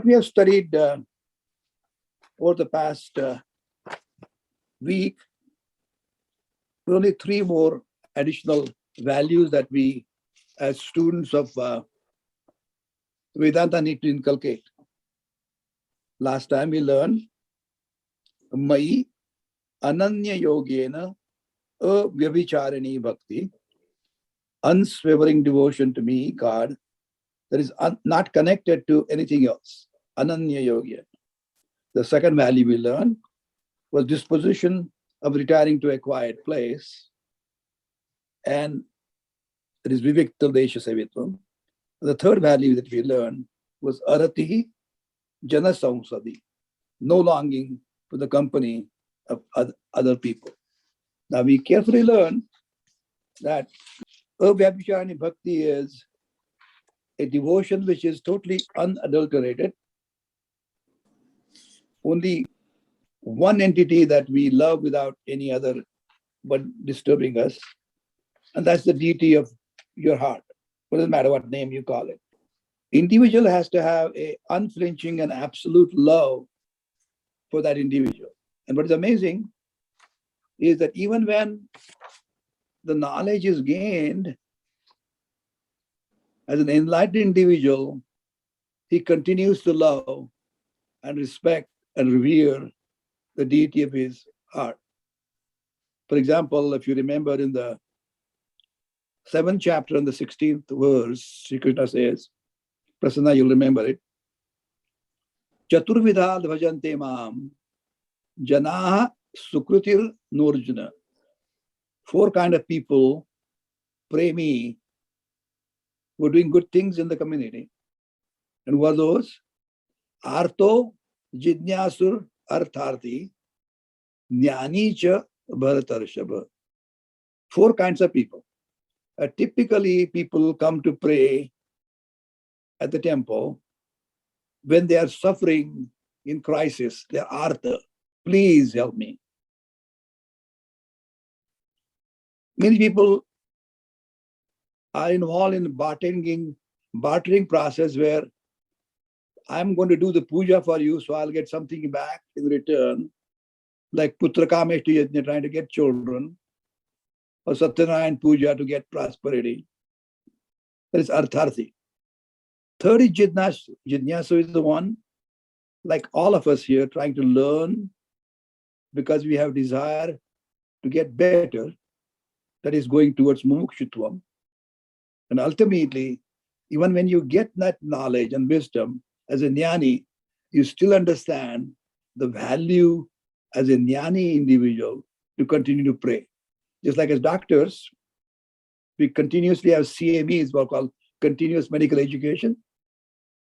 what we have studied over the past week, only three more additional values that we, as students of Vedanta, need to inculcate. Last time we learned Mai Ananya Yogena Avyabhicharani Bhakti, unswavering devotion to me, God, that is not connected to anything else. Ananya Yogena. The second value we learned was disposition of retiring to a quiet place, and it is Vivikta Desha Savitvam. The third value that we learned was Arati Jana Samsadi, no longing for the company of other people. Now we carefully learn that Avyabhicharani Bhakti is a devotion which is totally unadulterated. Only one entity that we love without any other but disturbing us, and that's the deity of your heart. What does it matter what name you call it? Individual has to have a unflinching and absolute love for that individual. And what is amazing is that even when the knowledge is gained, as an enlightened individual, he continues to love and respect and revere the deity of his heart. For example, if you remember in the 7th chapter and the 16th verse, Shri Krishna says, Prasanna, you'll remember it, Chaturvidha bhajante mam janaha sukrutir norjuna. 4 kind of people pray me who are doing good things in the community. And who are those? Arto jidnyasur artharthi jnani cha bharatarshava. 4 kinds of people. Typically, people come to pray at the temple when they are suffering in crisis. They are artha. Please help me. Many people are involved in bartering process where I'm going to do the puja for you, so I'll get something back in return, like Putra Kameshti Yajna, trying to get children, or Satyanarayan Puja to get prosperity. That is Artharthi. Third is Jidnyasu. Jidnyasu is the one, like all of us here, trying to learn because we have desire to get better, that is going towards mumukshutvam. And ultimately, even when you get that knowledge and wisdom as a jnani, you still understand the value as a jnani individual to continue to pray. Just like as doctors, we continuously have CMEs, what called continuous medical education.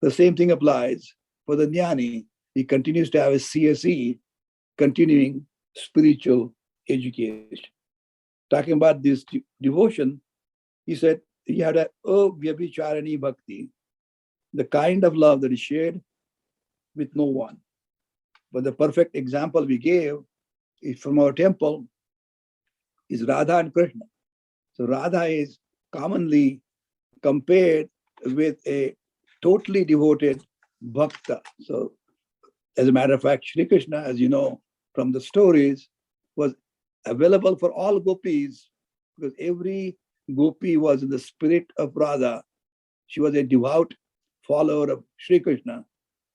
The same thing applies for the jnani. He continues to have a CSE, continuing spiritual education. Talking about this devotion, he said he had a Vyabhicharani Bhakti, the kind of love that is shared with no one. But the perfect example we gave is from our temple is Radha and Krishna. So Radha is commonly compared with a totally devoted bhakta. So as a matter of fact, Shri Krishna, as you know from the stories, was available for all gopis because every gopi was in the spirit of Radha. She was a devout follower of Shri Krishna.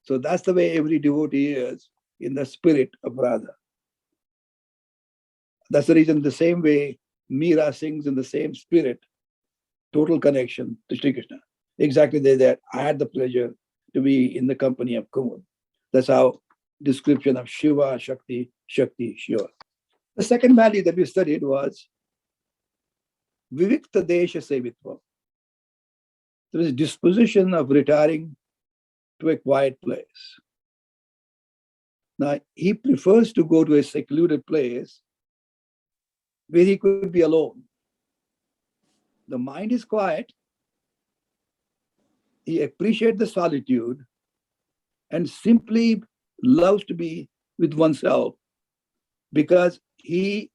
So that's the way every devotee is, in the spirit of Radha. That's the reason the same way Meera sings in the same spirit, total connection to Shri Krishna. Exactly that. I had the pleasure to be in the company of Kumud. That's how description of Shiva, Shakti, Shiva. The second value that we studied was Vivikta Desha Sevitva. There is disposition of retiring to a quiet place. Now, he prefers to go to a secluded place where he could be alone. The mind is quiet. He appreciates the solitude and simply loves to be with oneself because he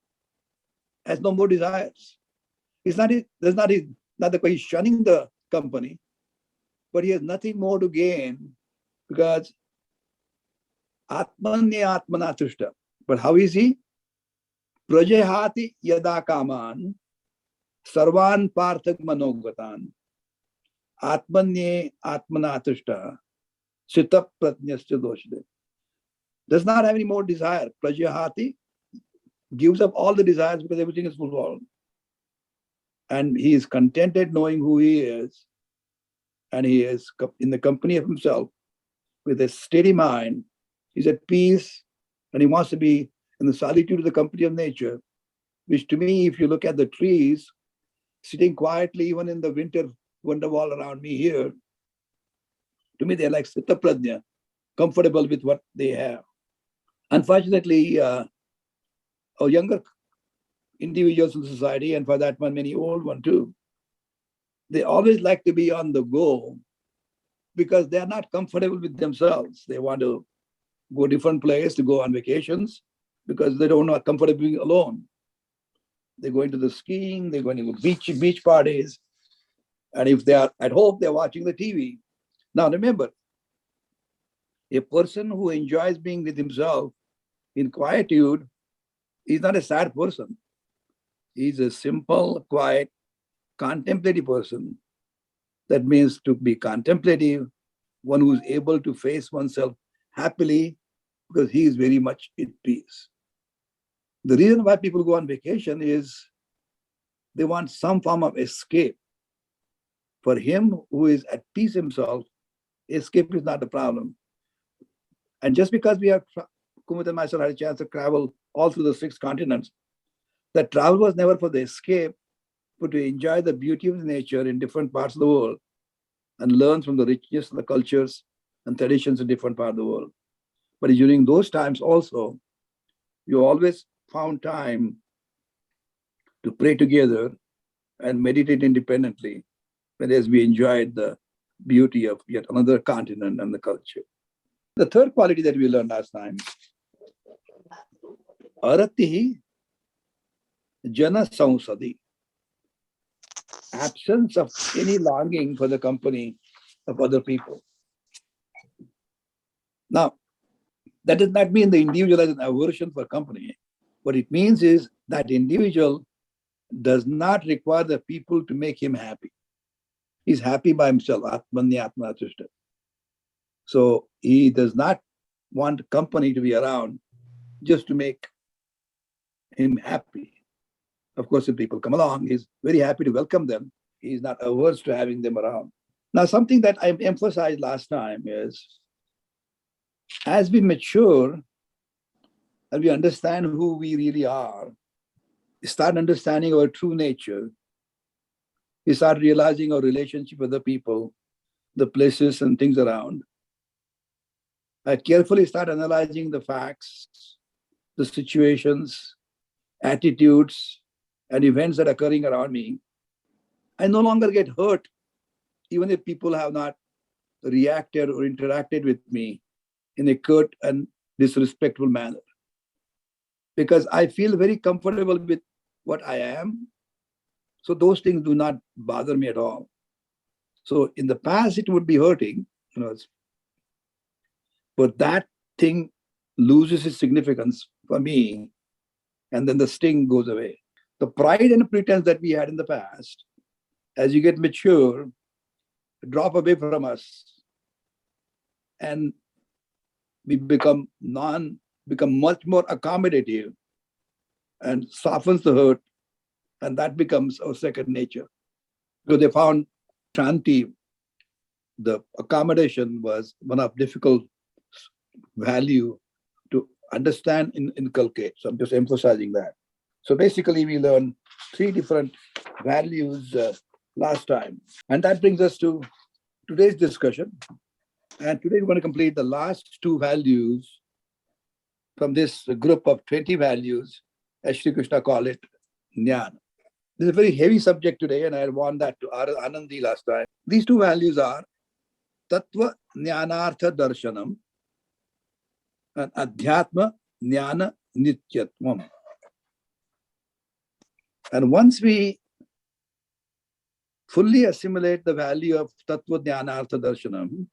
has no more desires. He's not that he's shunning the company, but he has nothing more to gain because Atmanya Atmanatushta. But how is he? Prajahati yada kaman sarvan parthak manogatan Atmanye Atmanatushta Sita Pratnyascha Doshde. Does not have any more desire. Prajahati gives up all the desires because everything is fulfilled. And he is contented knowing who he is. And he is in the company of himself with a steady mind. He's at peace and he wants to be in the solitude of the company of nature, which to me, if you look at the trees, sitting quietly even in the winter wall around me here, to me they're like Sita Prajna, comfortable with what they have. Unfortunately, our younger individuals in society, and for that one, many old one too, they always like to be on the go because they are not comfortable with themselves. They want to go different place to go on vacations because they don't know comfortable being alone. They're going to the skiing, they're going to beach parties, and if they are at home, they're watching the TV. Now remember, a person who enjoys being with himself in quietude is not a sad person. He's a simple, quiet, contemplative person. That means to be contemplative, one who is able to face oneself happily because he is very much at peace. The reason why people go on vacation is they want some form of escape. For him who is at peace himself, escape is not a problem. And just because we have, Kumut and myself had a chance to travel all through the 6 continents, that travel was never for the escape, but to enjoy the beauty of nature in different parts of the world and learn from the richness of the cultures and traditions in different parts of the world. But during those times also, we always found time to pray together and meditate independently, whereas we enjoyed the beauty of yet another continent and the culture. The third quality that we learned last time, aratihi jana sansadi, absence of any longing for the company of other people. Now, that does not mean the individual has an aversion for company. What it means is that individual does not require the people to make him happy. He's happy by himself, Atmanya Atmanatushta. So he does not want company to be around just to make him happy. Of course, if people come along, he's very happy to welcome them. He's not averse to having them around. Now, something that I emphasized last time is, as we mature and we understand who we really are, we start understanding our true nature, we start realizing our relationship with the people, the places and things around. I carefully start analyzing the facts, the situations, attitudes, and events that are occurring around me. I no longer get hurt, even if people have not reacted or interacted with me in a curt and disrespectful manner. Because I feel very comfortable with what I am. So those things do not bother me at all. So in the past, it would be hurting, but that thing loses its significance for me, and then the sting goes away. The pride and pretense that we had in the past, as you get mature, drop away from us, and we become much more accommodative and softens the hurt, and that becomes our second nature. Because they found Shanti, the accommodation, was one of difficult value to understand and inculcate. So I'm just emphasizing that. So basically, we learned 3 different values last time. And that brings us to today's discussion. And today we're going to complete the last 2 values from this group of 20 values, as Shri Krishna called it, Jnana. This is a very heavy subject today, and I had warned that to Anandi last time. These 2 values are Tattva Jnanartha Darshanam and Adhyatma Jnana Nityatvam. And once we fully assimilate the value of Tattva Jnanartha Darshanam,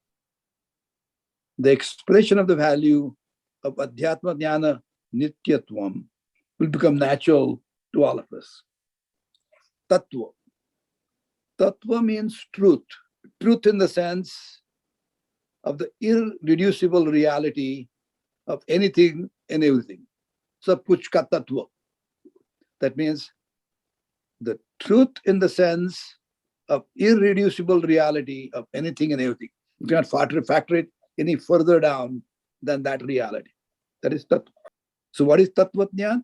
the expression of the value of Adhyatma Jnana Nityatvam will become natural to all of us. Tattva. Tattva means truth. Truth in the sense of the irreducible reality of anything and everything. Sab kuch ka tattva. That means the truth in the sense of irreducible reality of anything and everything. You cannot factor it any further down than that reality. That is tattva. So what is tattva jnana?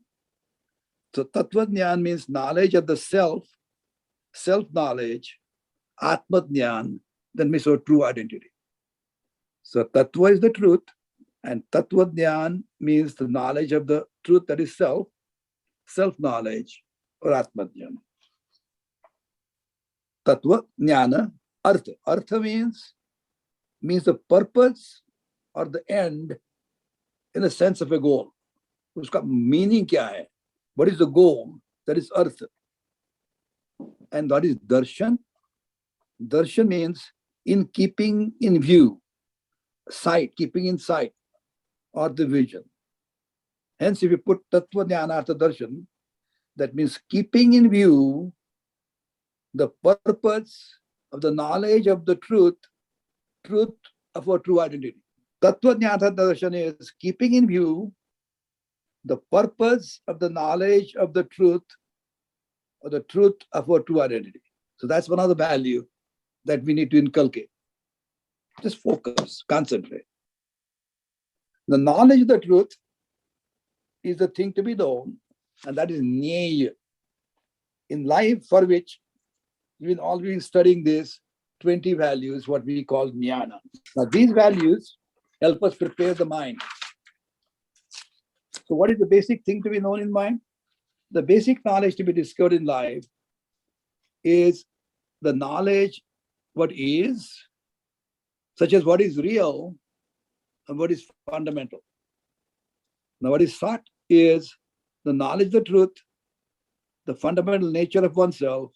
So tattva jnana means knowledge of the self, self-knowledge, atma jnana, that means our true identity. So tattva is the truth, and tattva jnana means the knowledge of the truth that is self, self-knowledge, or atma jnana. Tattva jnana, artha. Artha means the purpose or the end in the sense of a goal. Uska meaning kya hai? What is the goal? That is artha. And what is darshan? Darshan means in keeping in view, sight, keeping in sight, or the vision. Hence, if you put tattva jnana artha darshan, that means keeping in view the purpose of the knowledge of the truth of our true identity. Tattva jnana darshan is keeping in view the purpose of the knowledge of the truth or the truth of our true identity. So that's one of the value that we need to inculcate. Just focus, concentrate. The knowledge of the truth is the thing to be known, and that is jnaya. In life, for which we've been always studying these 20 values, what we call jnana. Now, these values help us prepare the mind. So what is the basic thing to be known in mind? The basic knowledge to be discovered in life is the knowledge what is, such as what is real and what is fundamental. Now, what is sought is the knowledge of the truth, the fundamental nature of oneself,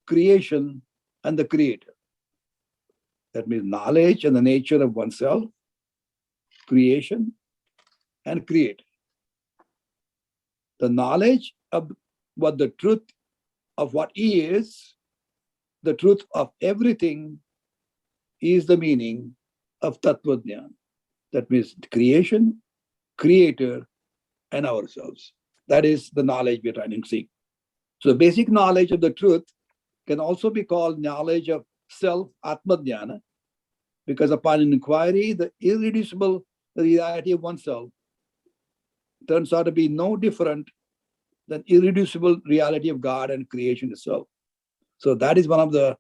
creation, and the creator. That means knowledge and the nature of oneself, creation, and creator. The knowledge of what the truth of what is, the truth of everything, is the meaning of Tattva Jnana. That means creation, creator, and ourselves. That is the knowledge we're trying to seek. So the basic knowledge of the truth can also be called knowledge of self, Atma Jnana, because upon inquiry, the irreducible reality of oneself turns out to be no different than irreducible reality of God and creation itself. So that is one of the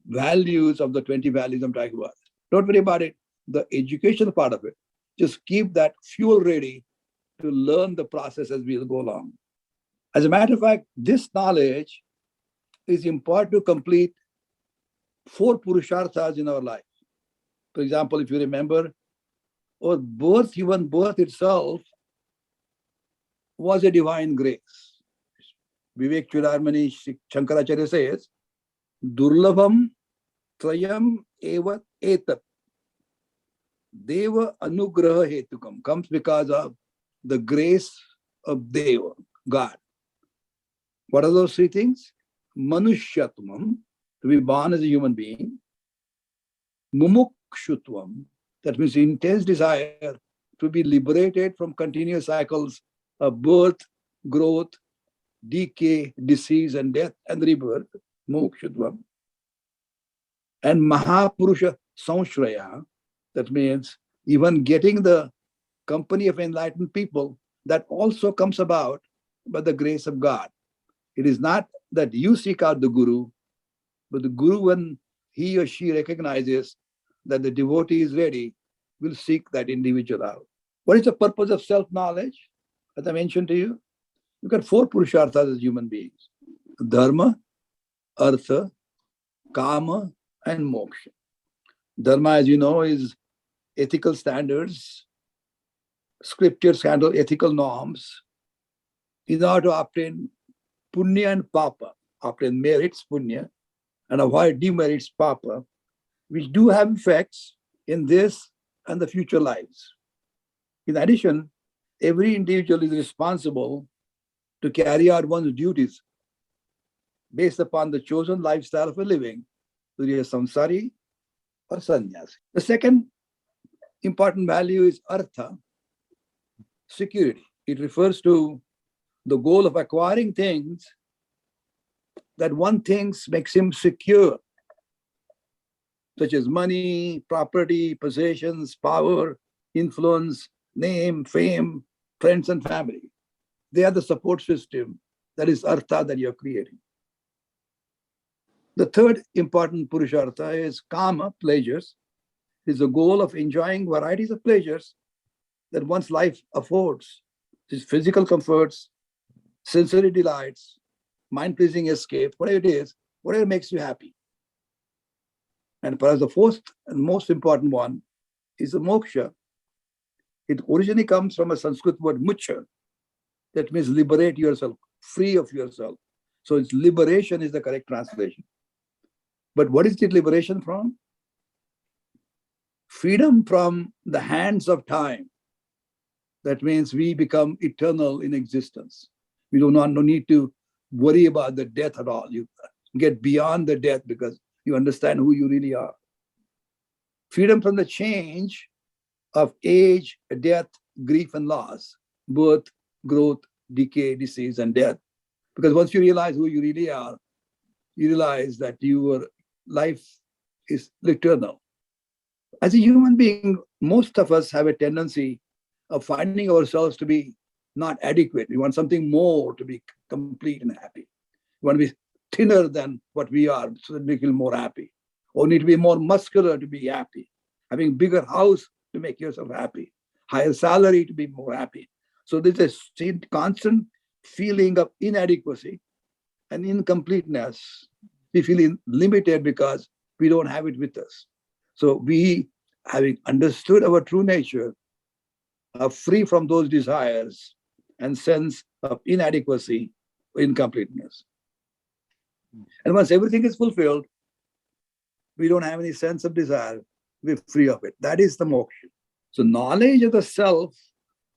values of the 20 values I'm talking about. Don't worry about it, the educational part of it. Just keep that fuel ready to learn the process as we go along. As a matter of fact, this knowledge is important to complete 4 purusharthas in our life. For example, if you remember, our birth, human birth itself, was a divine grace. Vivek Chudamani Shankaracharya says, Durlabham Trayam Eva Etat Deva Anugraha Hetukam, comes because of the grace of Deva, God. What are those 3 things? Manushyatvam, to be born as a human being. Mumukshutvam, that means intense desire to be liberated from continuous cycles of birth, growth, decay, disease, and death, and rebirth. Mumukshutvam. And Mahapurusha Sanshraya, that means even getting the company of enlightened people, that also comes about by the grace of God. It is not that you seek out the Guru, but the Guru, when he or she recognizes that the devotee is ready, will seek that individual out. What is the purpose of self-knowledge? As I mentioned to you, you've got 4 purusharthas as human beings: dharma, artha, kama, and moksha. Dharma, as you know, is ethical standards. Scriptures handle ethical norms in order to obtain punya and papa, obtain merits, punya, and avoid demerits, papa, which do have effects in this and the future lives. In addition, every individual is responsible to carry out one's duties based upon the chosen lifestyle of a living, whether you're samsari or sannyasi. The second important value is artha, security. It refers to the goal of acquiring things that one thinks makes him secure, such as money, property, possessions, power, influence, name, fame, friends, and family. They are the support system, that is artha, that you're creating. The third important purushartha is kama, pleasures. It is the goal of enjoying varieties of pleasures that one's life affords. These physical comforts, sensory delights, mind-pleasing escape, whatever it is, whatever makes you happy. And perhaps the fourth and most important one is the moksha. It originally comes from a Sanskrit word mucha, that means liberate yourself, free of yourself. So its liberation is the correct translation. But what is it liberation from? Freedom from the hands of time. That means we become eternal in existence. We do not need to worry about the death at all. You get beyond the death because you understand who you really are. Freedom from the change of age, death, grief, and loss, birth, growth, decay, disease, and death. Because once you realize who you really are, you realize that your life is eternal. As a human being, most of us have a tendency of finding ourselves to be not adequate. We want something more to be complete and happy. We want to be thinner than what we are so that we feel more happy. Or need to be more muscular to be happy. Having bigger house to make yourself happy. Higher salary to be more happy. So there's a constant feeling of inadequacy and incompleteness. We feel limited because we don't have it with us. So we, having understood our true nature, are free from those desires and sense of inadequacy or incompleteness. And once everything is fulfilled, we don't have any sense of desire. We're free of it. That is the moksha. So knowledge of the self,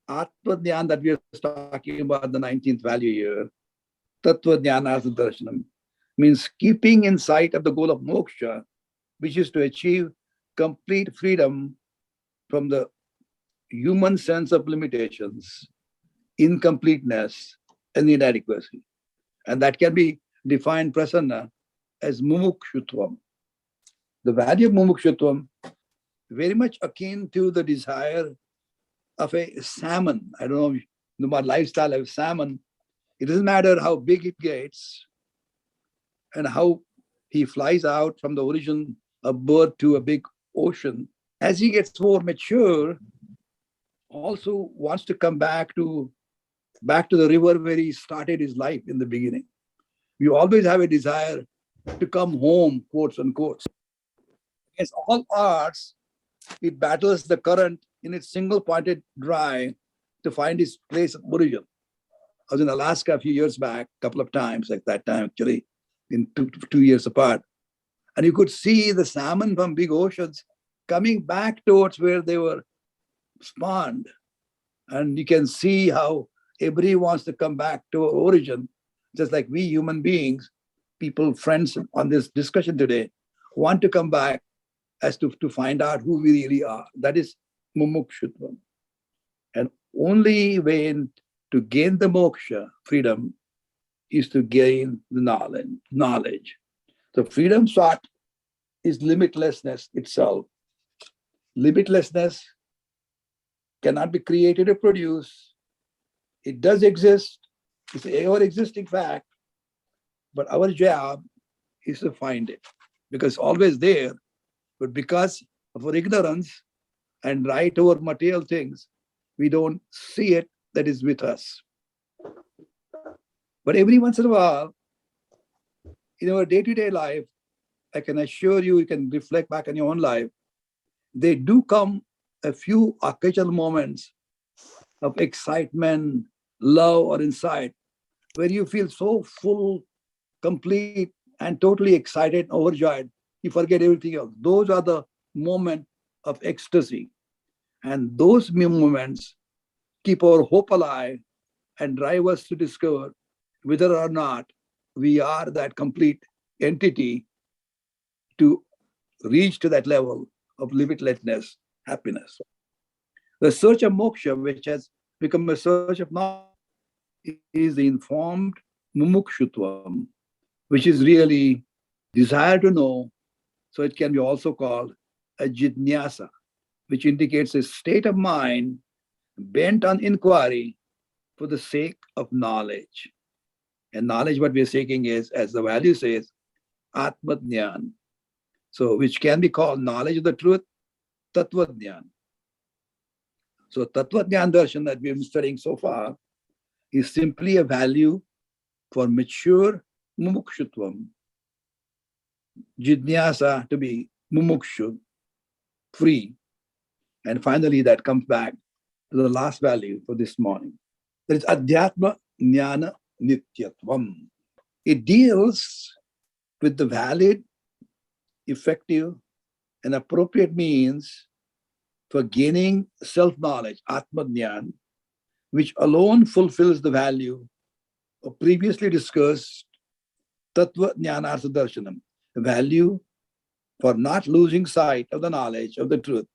Atma Dhyan, that we are talking about, the 19th value here, Tattva Dhyanartha Darshanam, means keeping in sight of the goal of moksha, which is to achieve complete freedom from the human sense of limitations, incompleteness, and inadequacy. And that can be defined, Prasanna, as mumukshutvam. The value of mumukshutvam, very much akin to the desire of a salmon. I don't know, my lifestyle of salmon. It doesn't matter how big it gets and how he flies out from the origin of birth to a big ocean. As he gets more mature, also wants to come back to the river where he started his life in the beginning. We always have a desire to come home, quotes unquote. Against all odds, it battles the current in its single-pointed drive to find its place of origin. I was in Alaska a few years back, a couple of times, like that time actually, in 2 years apart. And you could see the salmon from big oceans coming back towards where they were spawned. And you can see how everybody wants to come back to our origin, just like we human beings, people, friends on this discussion today, want to come back as to find out who we really are. That is mumukshutvam. And only way to gain the moksha, freedom, is to gain the knowledge. So freedom sought is limitlessness itself. Limitlessness cannot be created or produced. It does exist. It's an ever-existing fact. But our job is to find it. Because it's always there. But because of our ignorance and right over material things, we don't see it that is with us. But every once in a while, in our day-to-day life, I can assure you, you can reflect back on your own life, they do come a few occasional moments of excitement, love, or insight, where you feel so full, complete, and totally excited, overjoyed, you forget everything else. Those are the moments of ecstasy. And those moments keep our hope alive and drive us to discover whether or not we are that complete entity to reach to that level of limitlessness, happiness. The search of moksha, which has become a search of knowledge, is the informed mumukshutvam, which is really desire to know. So it can be also called a jidnyasa, which indicates a state of mind bent on inquiry for the sake of knowledge. And knowledge, what we are seeking is, as the value says, atma-jnana. So, which can be called knowledge of the truth, tattva-jnana. So, tattva-jnana darshan that we've been studying so far is simply a value for mature mumukshutvam, jidnyasa to be mumukshu, free. And finally, that comes back to the last value for this morning. That is adhyatma jnana nityatvam. It deals with the valid, effective, and appropriate means for gaining self-knowledge, atma jnana, which alone fulfills the value of previously discussed tattva jnanartha darshanam, value for not losing sight of the knowledge of the truth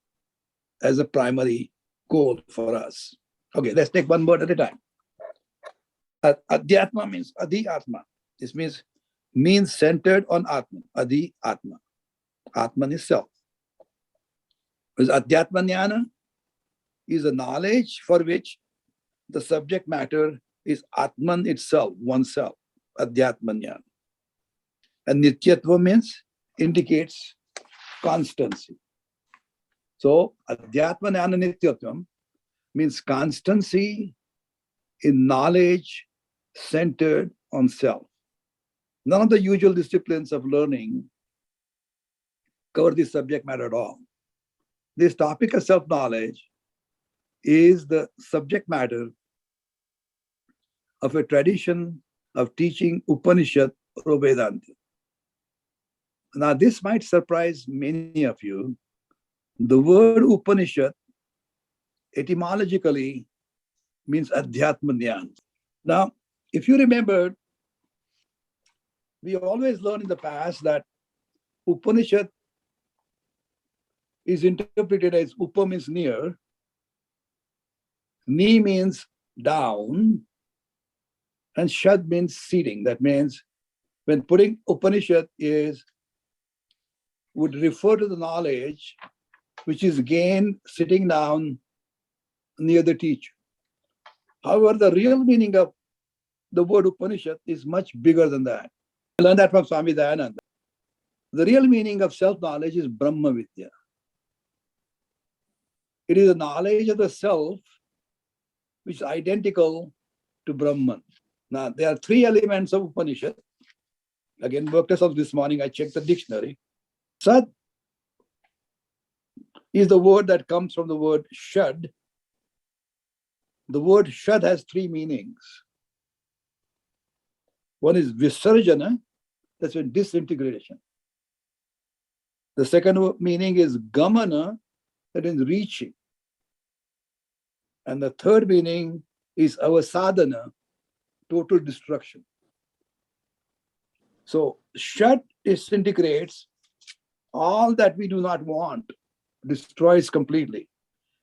as a primary goal for us. Okay, let's take one word at a time. Adhyatma means adi atma. This means centered on atman. Adi atma. Atman is self. Because adhyatma jnana is a knowledge for which the subject matter is atman itself, oneself. Adhyatma jnana. And nityatva means indicates constancy. So adhyatma jnana nityatvam means constancy in knowledge centered on self. None of the usual disciplines of learning cover this subject matter at all. This topic of self-knowledge is the subject matter of a tradition of teaching Upanishad or Vedanta. Now, this might surprise many of you. The word Upanishad etymologically means Adhyatma Jnana. Now, if you remember, we always learned in the past that Upanishad is interpreted as Upa means near, Ni means down, and Shad means seating. That means when putting Upanishad would refer to the knowledge which is gained sitting down near the teacher. However, the real meaning of the word Upanishad is much bigger than that. I learned that from Swami Dayananda. The real meaning of self-knowledge is Brahma Vidya. It is a knowledge of the self which is identical to Brahman. Now, there are three elements of Upanishad. Again, worked this out this morning, I checked the dictionary. Sat is the word that comes from the word shad. The word shad has three meanings. One is visarjana, that's a disintegration. The second meaning is gamana, that is reaching. And the third meaning is avasadana, total destruction. So shad disintegrates all that we do not want, destroys completely.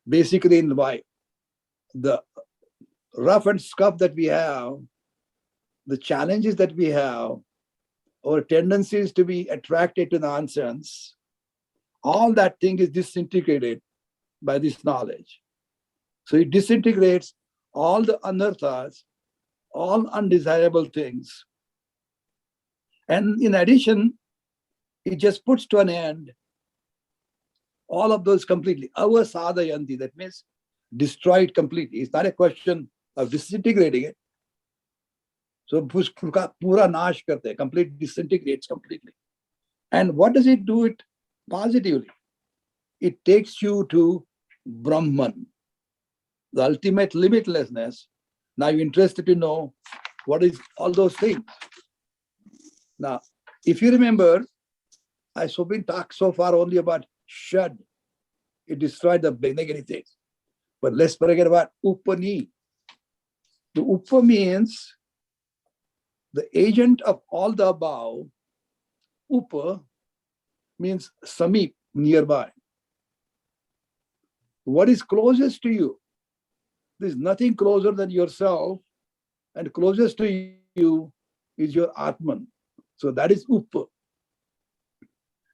Basically, in life, the rough and scuff that we have, the challenges that we have, our tendencies to be attracted to nonsense, all that thing is disintegrated by this knowledge. So it disintegrates all the anarthas, all undesirable things. And in addition, it just puts to an end all of those completely. Avasadayanti, that means destroyed completely. It's not a question of disintegrating it. So pura nash karte, complete disintegrates completely. And what does it do it positively? It takes you to Brahman, the ultimate limitlessness. Now you're interested to know what is all those things. Now, if you remember, I've been talked so far only about shad. It destroyed the negative things. But let's forget about upani. The upa means the agent of all the above. Upa means samip, nearby. What is closest to you? There's nothing closer than yourself, and closest to you is your Atman. So that is Upa.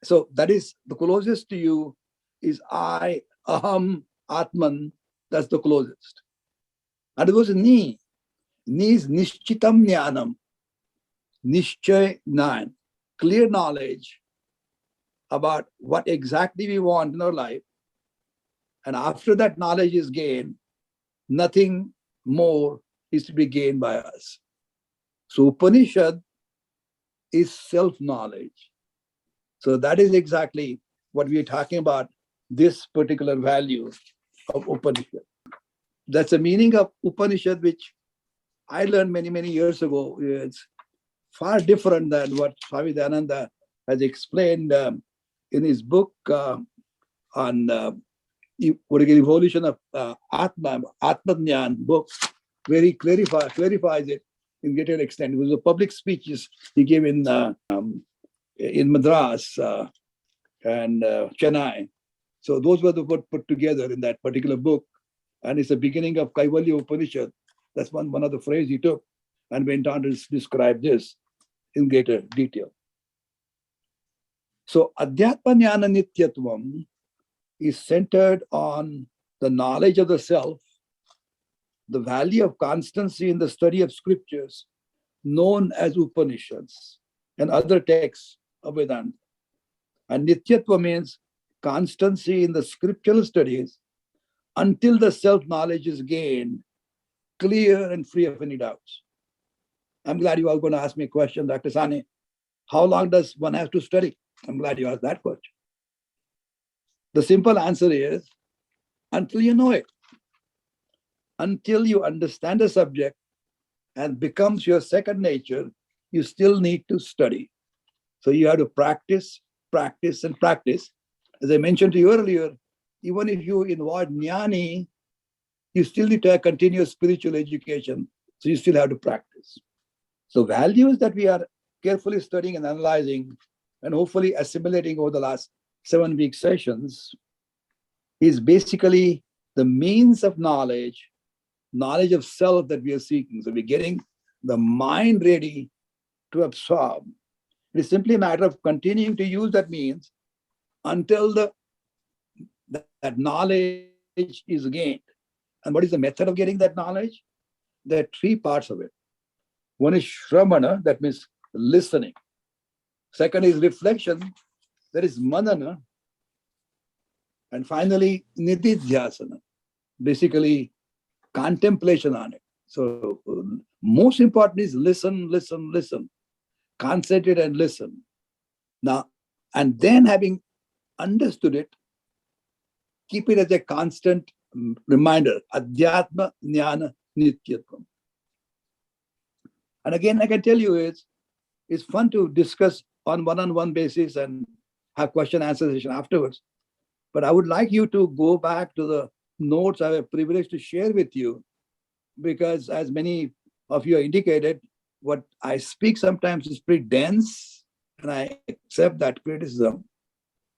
So that is the closest to you is I, Aham, Atman. That's the closest. And it was Ni. Ni is Nishchitam Jnanam. Nishchay Jnan. Clear knowledge about what exactly we want in our life. And after that knowledge is gained, nothing more is to be gained by us. So Upanishad is self-knowledge. So that is exactly what we are talking about, this particular value of Upanishad. That's the meaning of Upanishad, which I learned many, many years ago. It's far different than what Swami Dayananda has explained in his book on evolution of Atma Jnana book, where he clarifies it in greater extent. It was a public speeches he gave in Madras and Chennai. So those were the words put together in that particular book. And it's the beginning of Kaivalya Upanishad. That's one of the phrases he took and went on to describe this in greater detail. So Adhyatma Jnana Nityatvam is centered on the knowledge of the self, the value of constancy in the study of scriptures known as Upanishads and other texts of Vedanta. And Nityatva means constancy in the scriptural studies until the self-knowledge is gained, clear and free of any doubts. I'm glad you are going to ask me a question, Dr. Sane. How long does one have to study? I'm glad you asked that question. The simple answer is until you know it. Until you understand the subject and becomes your second nature, you still need to study. So you have to practice, practice, and practice. As I mentioned to you earlier, even if you involve jnani, you still need to have continuous spiritual education. So you still have to practice. So values that we are carefully studying and analyzing and hopefully assimilating over the last 7-week sessions is basically the means of knowledge of self that we are seeking. So we're getting the mind ready to absorb. It is simply a matter of continuing to use that means until that knowledge is gained. And what is the method of getting that knowledge? There are 3 parts of it. One is shramana, that means listening. Second is reflection, that is manana. And finally, nididhyasana, basically contemplation on it. So most important is listen, listen, listen. Concentrate and listen. Now, and then having understood it, keep it as a constant reminder. Adhyatma Jnana Nityatvam. And again, I can tell you it's fun to discuss on one-on-one basis and have question answer session afterwards. But I would like you to go back to the notes I have a privilege to share with you, because as many of you indicated, what I speak sometimes is pretty dense, and I accept that criticism.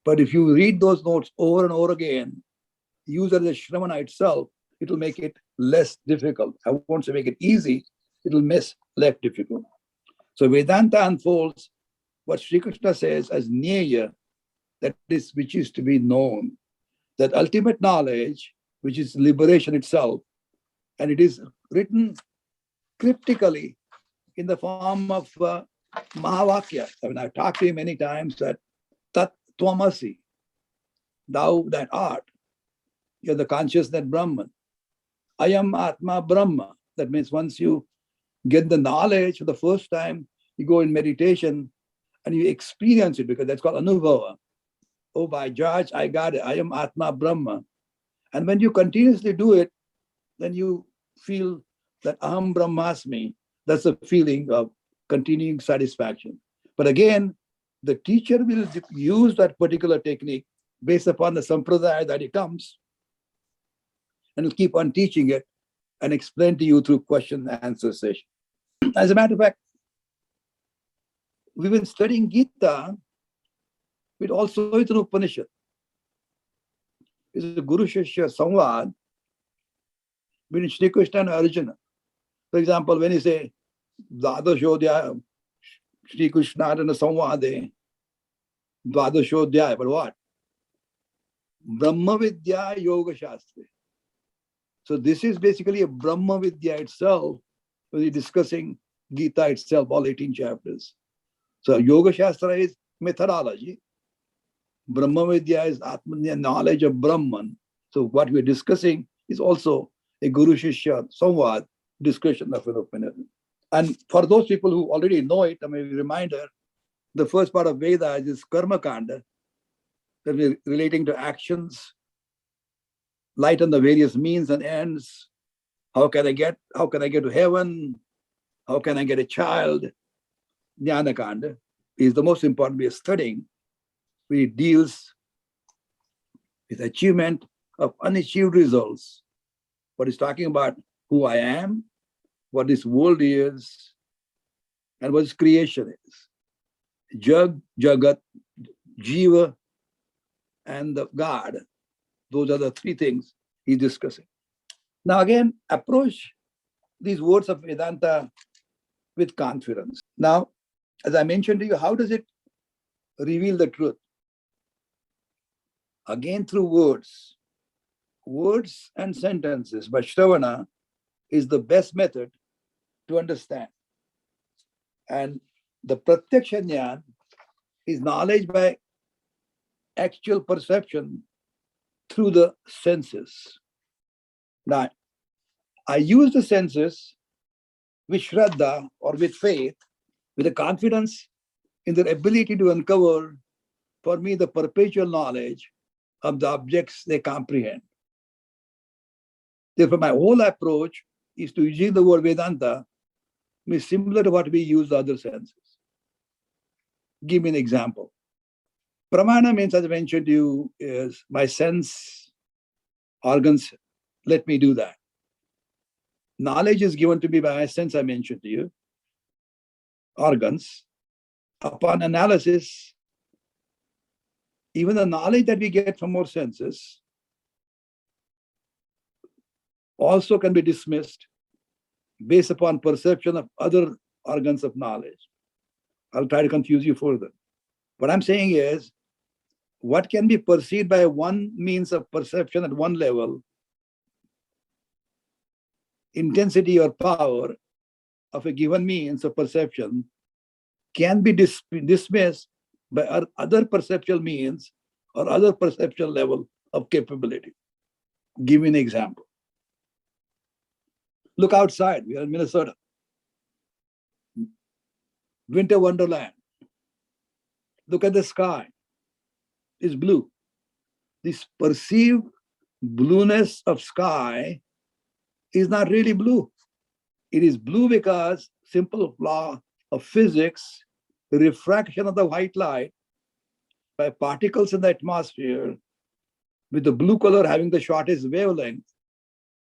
But if you read those notes over and over again, use it as a shramana itself, it will make it less difficult. I won't say make it easy, it will make less difficult. So Vedanta unfolds what Sri Krishna says as Jnaya, that is which is to be known, that ultimate knowledge, which is liberation itself, and it is written cryptically in the form of Mahavakya. I mean, I've talked to you many times that Tat Tvamasi, thou that art, you're the consciousness Brahman. Ayam Atma Brahma. That means once you get the knowledge for the first time, you go in meditation and you experience it, because that's called Anubhava. Oh, by George, I got it. I am Atma Brahma. And when you continuously do it, then you feel that Aham Brahmasmi. That's a feeling of continuing satisfaction. But again, the teacher will use that particular technique based upon the sampradaya that he comes, and he'll keep on teaching it and explain to you through question and answer session. As a matter of fact, we've been studying Gita with also with an Upanishad. It's a Guru Shishya Samvad between Shri Krishna and Arjuna. For example, when you say Dvadashodhyaya, Shri Krishna and Samvade, Dvadashodhyaya, but what? Brahma Vidya Yoga Shastra. So this is basically a Brahma Vidya itself, when we're discussing Gita itself, all 18 chapters. So Yoga Shastra is methodology. Brahma Vidya is Atmanya, knowledge of Brahman. So what we're discussing is also a Guru Shishya Samvad, discussion of an Upanishad. And for those people who already know it, I mean, a reminder, the first part of Vedas is Karma Kanda, that is relating to actions, light on the various means and ends. How can I get to heaven? How can I get a child? Jnana Kanda is the most important we are studying. It deals with achievement of unachieved results. What is talking about who I am, what this world is, and what this creation is. Jag, Jagat, Jiva, and the God. Those are the three things he's discussing. Now again, approach these words of Vedanta with confidence. Now, as I mentioned to you, how does it reveal the truth? Again, through words and sentences, but Shravana is the best method to understand. And the Pratyaksha Jnana is knowledge by actual perception through the senses. Now, I use the senses with Shraddha or with faith, with a confidence in their ability to uncover for me the perpetual knowledge of the objects they comprehend. Therefore, my whole approach is to using the word Vedanta is similar to what we use the other senses. Give me an example. Pramana means, as I mentioned to you, is my sense organs, let me do that. Knowledge is given to me by my sense, I mentioned to you, organs. Upon analysis, even the knowledge that we get from our senses also can be dismissed based upon perception of other organs of knowledge. I'll try to confuse you further. What I'm saying is, what can be perceived by one means of perception at one level, intensity or power of a given means of perception can be dismissed by other perceptual means or other perceptual level of capability. Give me an example. Look outside, we are in Minnesota. Winter wonderland. Look at the sky. It's blue. This perceived blueness of sky is not really blue. It is blue because simple law of physics, the refraction of the white light by particles in the atmosphere with the blue color having the shortest wavelength.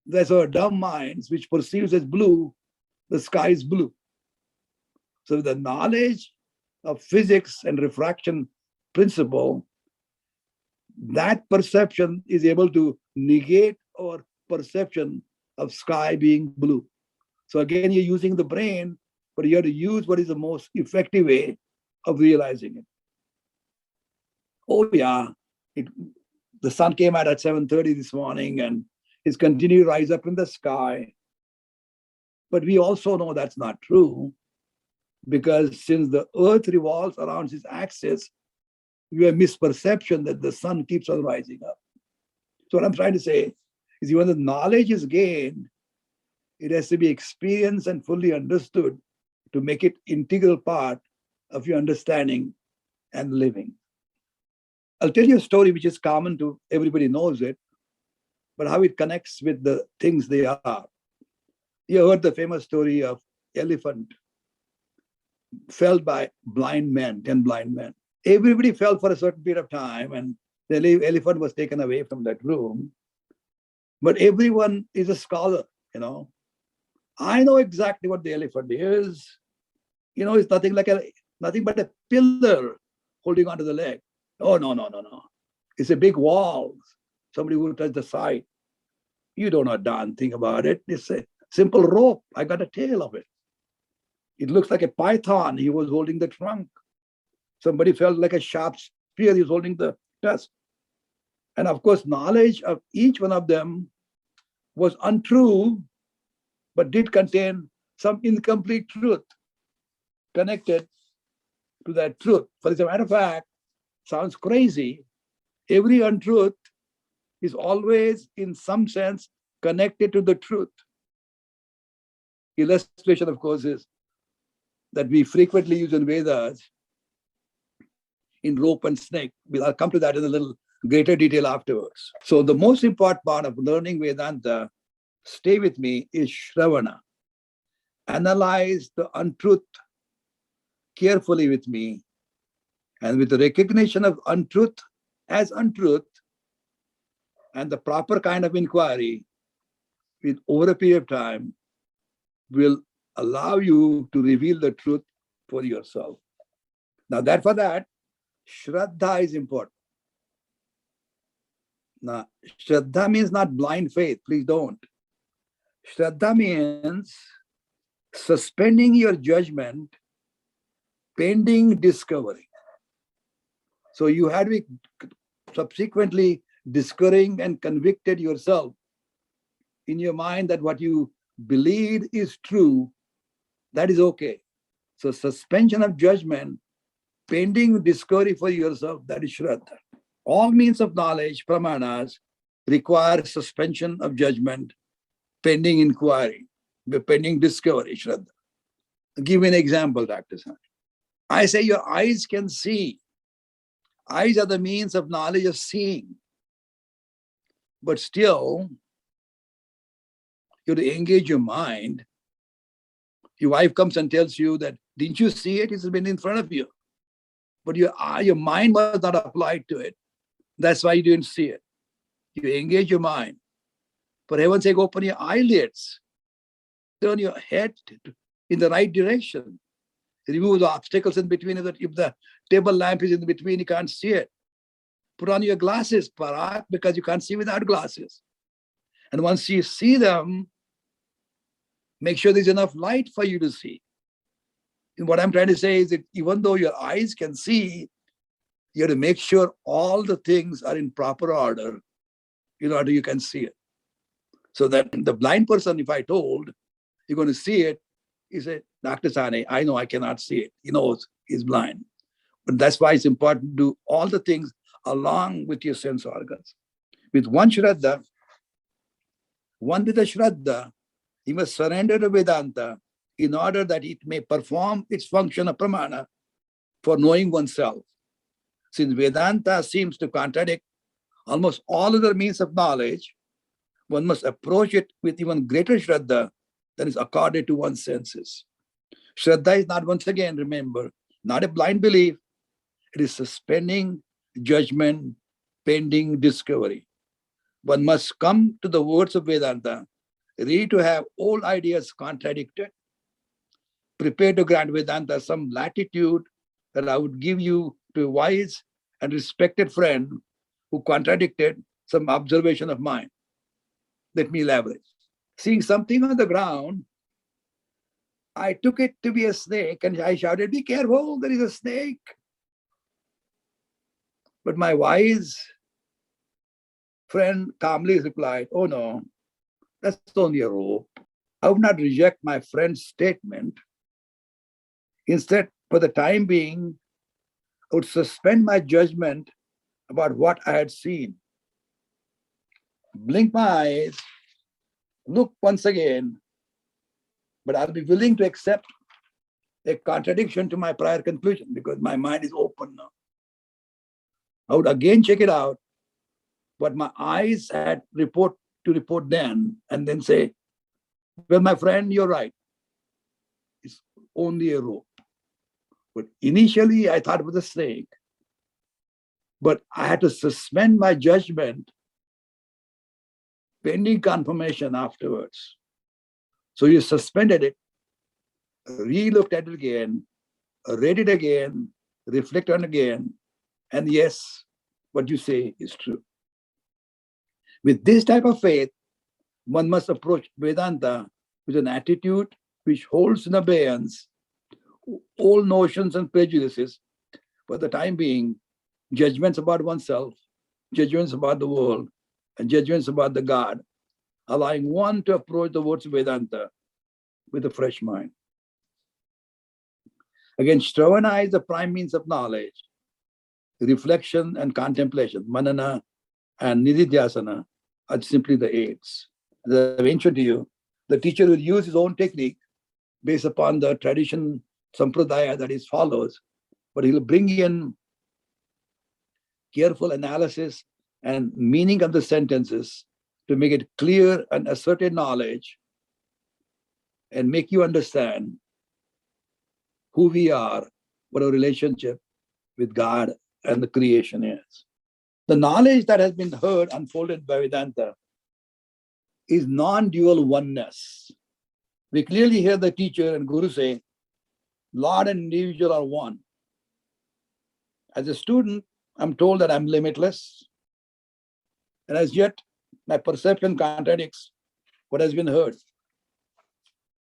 There's our dumb minds which perceives as blue, the sky is blue. So the knowledge of physics and refraction principle, that perception is able to negate our perception of sky being blue. So again, you're using the brain, but you have to use what is the most effective way of realizing it. Oh yeah, the sun came out at 7:30 this morning and it's continuing to rise up in the sky. But we also know that's not true, because since the earth revolves around its axis, we have misperception that the sun keeps on rising up. So what I'm trying to say is, when the knowledge is gained, it has to be experienced and fully understood to make it integral part of your understanding and living. I'll tell you a story which is common to everybody knows it, but how it connects with the things they are. You heard the famous story of elephant felled by blind men, 10 blind men. Everybody fell for a certain period of time, and The elephant was taken away from that room. But everyone is a scholar, you know. I know exactly what the elephant is. You know, it's nothing but a pillar holding onto the leg. Oh, no, no, no, no. It's a big wall. Somebody will touch the side. You don't know a darn thing about it. It's a simple rope. I got a tail of it. It looks like a python. He was holding the trunk. Somebody felt like a sharp spear. He was holding the tusk. And of course, knowledge of each one of them was untrue, but did contain some incomplete truth connected to that truth. For as a matter of fact, sounds crazy. Every untruth is always, in some sense, connected to the truth. Illustration, of course, is that we frequently use in Vedas in rope and snake. I'll come to that in a little greater detail afterwards. So the most important part of learning Vedanta, stay with me, is Shravana. Analyze the untruth carefully with me. And with the recognition of untruth as untruth and the proper kind of inquiry, with over a period of time, will allow you to reveal the truth for yourself. Now, for that, Shraddha is important. Now, Shraddha means not blind faith. Please don't. Shraddha means suspending your judgment pending discovery. So you had to be subsequently discovering and convicted yourself in your mind that what you believe is true. That is okay. So suspension of judgment pending discovery for yourself, that is Shraddha. All means of knowledge, pramanas, require suspension of judgment pending inquiry, pending discovery, Shraddha. I'll give you an example, Dr. Sane. I say your eyes can see. Eyes are the means of knowledge of seeing. But still, you have to engage your mind. Your wife comes and tells you that, didn't you see it? It's been in front of you. But your mind was not applied to it. That's why you didn't see it. You engage your mind. For heaven's sake, open your eyelids. Turn your head in the right direction. Remove the obstacles in between. If the table lamp is in between, you can't see it. Put on your glasses, Parak, because you can't see without glasses. And once you see them, make sure there's enough light for you to see. And what I'm trying to say is that even though your eyes can see, you have to make sure all the things are in proper order in order you can see it. So that the blind person, if I told, you're going to see it, he said, Dr. Sane, I know I cannot see it. He knows he's blind. But that's why it's important to do all the things along with your sense organs. With one Shraddha, one with a Shraddha, he must surrender to Vedanta in order that it may perform its function of pramana for knowing oneself. Since Vedanta seems to contradict almost all other means of knowledge, one must approach it with even greater Shraddha than is accorded to one's senses. Shraddha is not, once again, remember, not a blind belief. It is suspending judgment pending discovery. One must come to the words of Vedanta, ready to have all ideas contradicted, prepare to grant Vedanta some latitude that I would give you to a wise and respected friend who contradicted some observation of mine. Let me elaborate. Seeing something on the ground, I took it to be a snake and I shouted, be careful, there is a snake. But my wise friend calmly replied, oh no, that's only a rope. I would not reject my friend's statement. Instead, for the time being, I would suspend my judgment about what I had seen. Blink my eyes, look once again, but I'll be willing to accept a contradiction to my prior conclusion because my mind is open now. I would again check it out, what my eyes had report then, and then say, well, my friend, you're right. It's only a rope. But initially, I thought it was a snake. But I had to suspend my judgment pending confirmation afterwards. So you suspended it, re-looked at it again, read it again, reflect on it again, and yes, what you say is true. With this type of faith, one must approach Vedanta with an attitude which holds in abeyance all notions and prejudices, for the time being, judgments about oneself, judgments about the world, and judgments about the God, allowing one to approach the words of Vedanta with a fresh mind. Again, Shravana is the prime means of knowledge. Reflection and contemplation, manana and nididhyasana, are simply the aids. As I mentioned to you, the teacher will use his own technique based upon the tradition, sampradaya that he follows, but he'll bring in careful analysis and meaning of the sentences to make it clear and ascertain knowledge and make you understand who we are, what our relationship with God and the creation is. The knowledge that has been heard unfolded by Vedanta is non-dual oneness. We clearly hear the teacher and guru say, Lord and individual are one. As a student, I'm told that I'm limitless, and as yet, my perception contradicts what has been heard.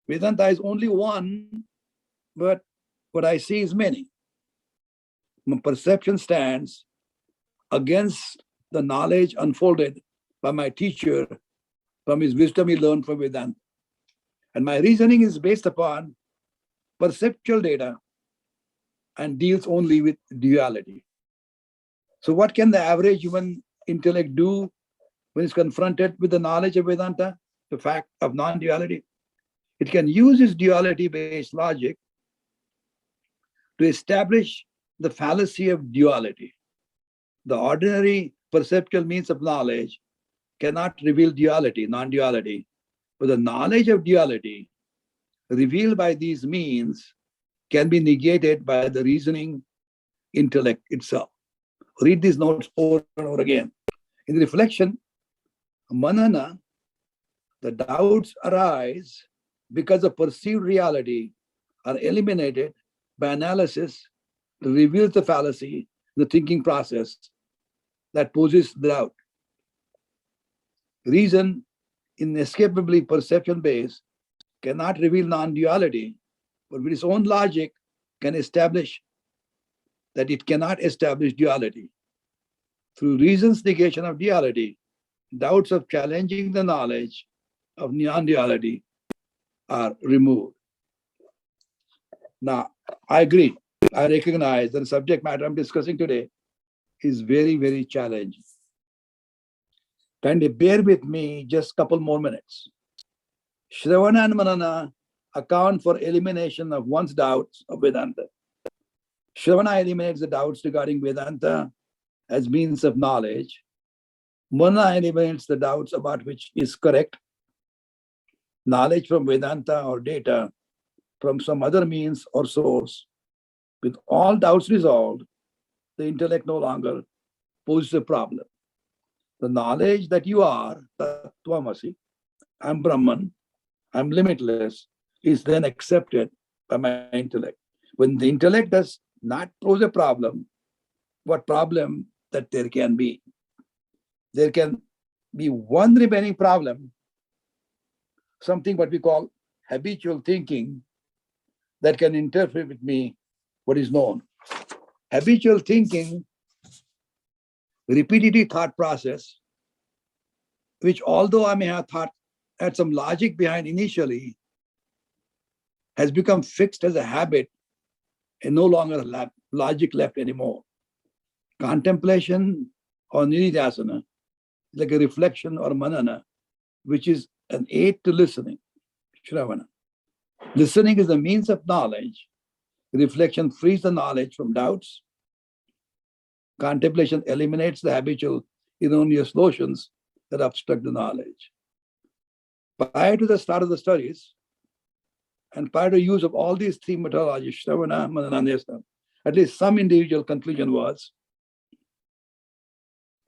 Vedanta is only one, but what I see is many. My perception stands against the knowledge unfolded by my teacher from his wisdom he learned from Vedanta. And my reasoning is based upon perceptual data and deals only with duality. So what can the average human intellect do when it's confronted with the knowledge of Vedanta, the fact of non-duality? It can use its duality-based logic to establish the fallacy of duality. The ordinary perceptual means of knowledge cannot reveal duality, non-duality, but the knowledge of duality revealed by these means can be negated by the reasoning intellect itself. Read these notes over and over again. In the reflection, manana, the doubts arise because the perceived reality are eliminated by analysis to reveal the fallacy, the thinking process that poses doubt. Reason, inescapably perception-based, cannot reveal non-duality, but with its own logic can establish that it cannot establish duality. Through reason's negation of duality, doubts of challenging the knowledge of non-duality are removed. Now, I agree. I recognize that the subject matter I'm discussing today is very, very challenging. Kindly bear with me just a couple more minutes. Shravana and Manana account for elimination of one's doubts of Vedanta. Shravana eliminates the doubts regarding Vedanta as means of knowledge. Manana eliminates the doubts about which is correct knowledge from Vedanta or data from some other means or source. With all doubts resolved, the intellect no longer poses a problem. The knowledge that you are, Tattvamasi, I'm Brahman, I'm limitless, is then accepted by my intellect. When the intellect does not pose a problem, what problem that there can be? There can be one remaining problem, something what we call habitual thinking that can interfere with me, what is known. Habitual thinking, repetitive thought process, which although I may have thought had some logic behind initially, has become fixed as a habit and no longer logic left anymore. Contemplation or nididhyasana, like a reflection or manana, which is an aid to listening, shravana. Listening is the means of knowledge. Reflection frees the knowledge from doubts. Contemplation eliminates the habitual erroneous notions that obstruct the knowledge. Prior to the start of the studies, and prior to use of all these three methodologies, shravana, manana, nididhyasana, at least some individual conclusion was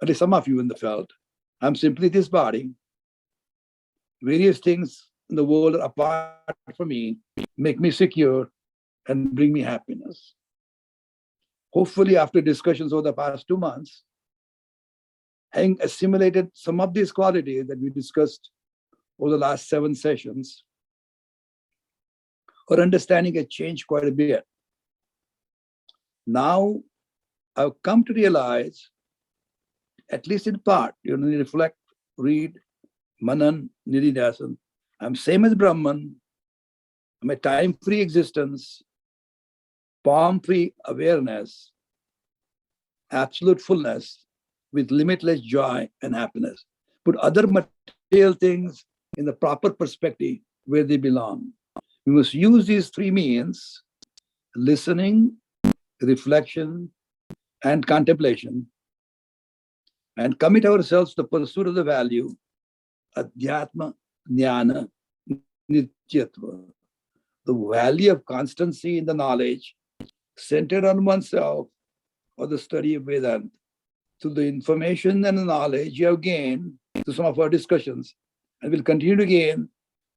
at least some of you in the felt, I'm simply this body. Various things in the world are apart from me, make me secure, and bring me happiness. Hopefully, after discussions over the past 2 months, having assimilated some of these qualities that we discussed over the last 7 sessions, our understanding has changed quite a bit. Now, I've come to realize, at least in part, reflect, read, Manan, Nididhasan, I'm same as Brahman. I'm a time-free existence, form-free awareness, absolute fullness with limitless joy and happiness. Put other material things in the proper perspective where they belong. We must use these 3 means: listening, reflection, and contemplation, and commit ourselves to the pursuit of the value, adhyatma, jnana, nityatva, the value of constancy in the knowledge centered on oneself or the study of Vedanta. Through the information and the knowledge you have gained through some of our discussions, and will continue to gain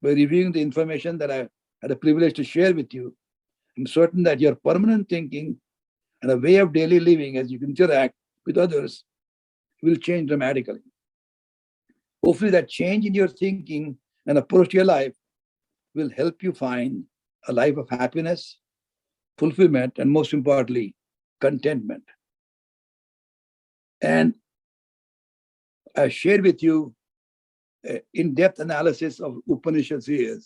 by reviewing the information that I had a privilege to share with you, I'm certain that your permanent thinking and a way of daily living as you interact with others will change dramatically. Hopefully that change in your thinking and approach to your life will help you find a life of happiness, fulfillment, and most importantly, contentment. And I shared with you in-depth analysis of Upanishads here,